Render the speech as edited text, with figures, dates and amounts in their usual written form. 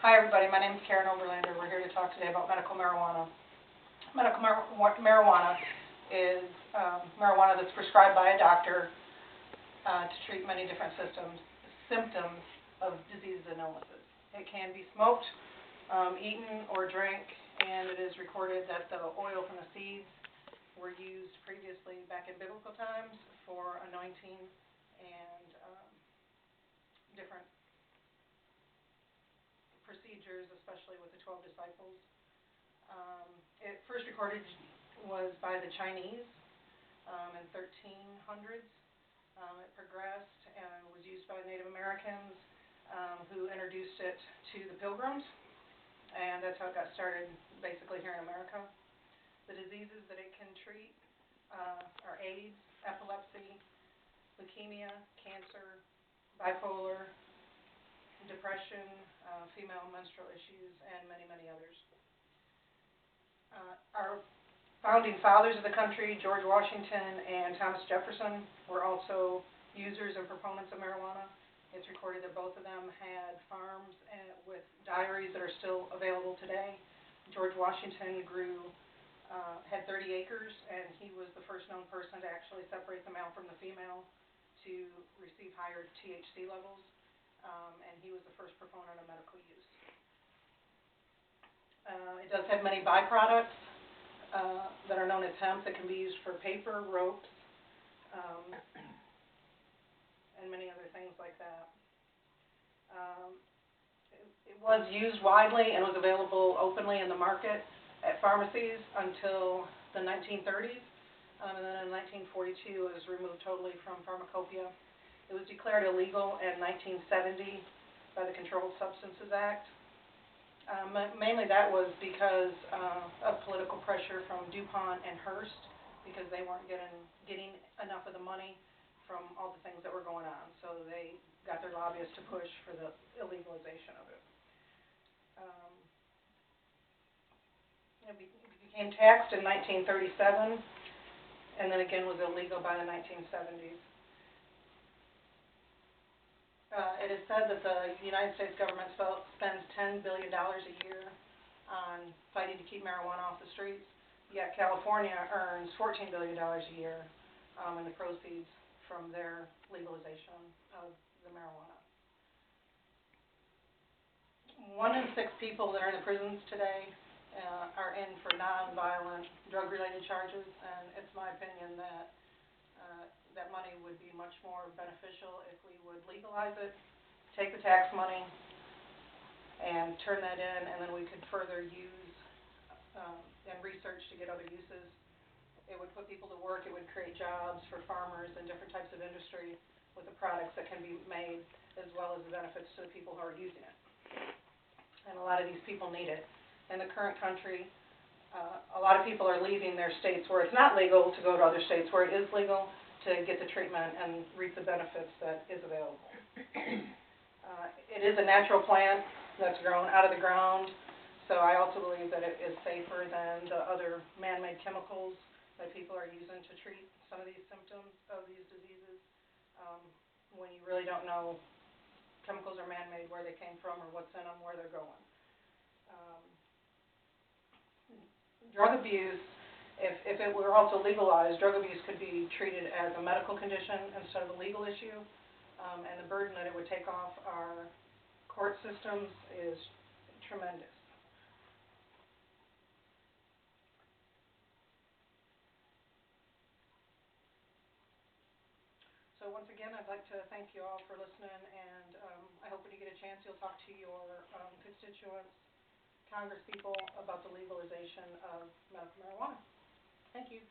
Hi everybody, my name is Karen Overlander. We're here to talk today about medical marijuana. Medical marijuana is marijuana that's prescribed by a doctor to treat many different symptoms of diseases and illnesses. It can be smoked, eaten, or drank, and it is recorded that the oil from the seeds were used previously back in biblical times for anointing and different procedures, especially with the 12 disciples. It first recorded was by the Chinese in 1300s. It progressed and was used by Native Americans who introduced it to the Pilgrims, and that's how it got started basically here in America. The diseases that it can treat are AIDS, epilepsy, leukemia, cancer, bipolar, depression, female menstrual issues, and many, many others. Our founding fathers of the country, George Washington and Thomas Jefferson, were also users and proponents of marijuana. It's recorded that both of them had farms with diaries that are still available today. George Washington had 30 acres, and he was the first known person to actually separate the male from the female to receive higher THC levels. And he was the first proponent of medical use. It does have many byproducts that are known as hemp that can be used for paper, ropes, and many other things like that. It was used widely and was available openly in the market at pharmacies until the 1930s, and then in 1942 it was removed totally from pharmacopoeia. It was declared illegal in 1970 by the Controlled Substances Act. Mainly that was because of political pressure from DuPont and Hearst, because they weren't getting enough of the money from all the things that were going on. So they got their lobbyists to push for the illegalization of it. It became taxed in 1937, and then again was illegal by the 1970s. It is said that the United States government spends $10 billion a year on fighting to keep marijuana off the streets, yet California earns $14 billion a year in the proceeds from their legalization of the marijuana. 1 in 6 people that are in the prisons today are in for non-violent drug-related charges, and it's my opinion that that money would be much more beneficial if we would legalize it, take the tax money, and turn that in, and then we could further use and research to get other uses. It would put people to work. It would create jobs for farmers and different types of industry with the products that can be made, as well as the benefits to the people who are using it. And a lot of these people need it. In the current country, a lot of people are leaving their states where it's not legal to go to other states where it is legal to get the treatment and reap the benefits that is available. It is a natural plant that's grown out of the ground, so I also believe that it is safer than the other man-made chemicals that people are using to treat some of these symptoms of these diseases, when you really don't know chemicals are man-made, where they came from, or what's in them, where they're going. Drug abuse, if it were also legalized, drug abuse could be treated as a medical condition instead of a legal issue, and the burden that it would take off our court systems is tremendous. So once again, I'd like to thank you all for listening, and I hope when you get a chance you'll talk to your constituents, congresspeople, about the legalization of medical marijuana. Thank you.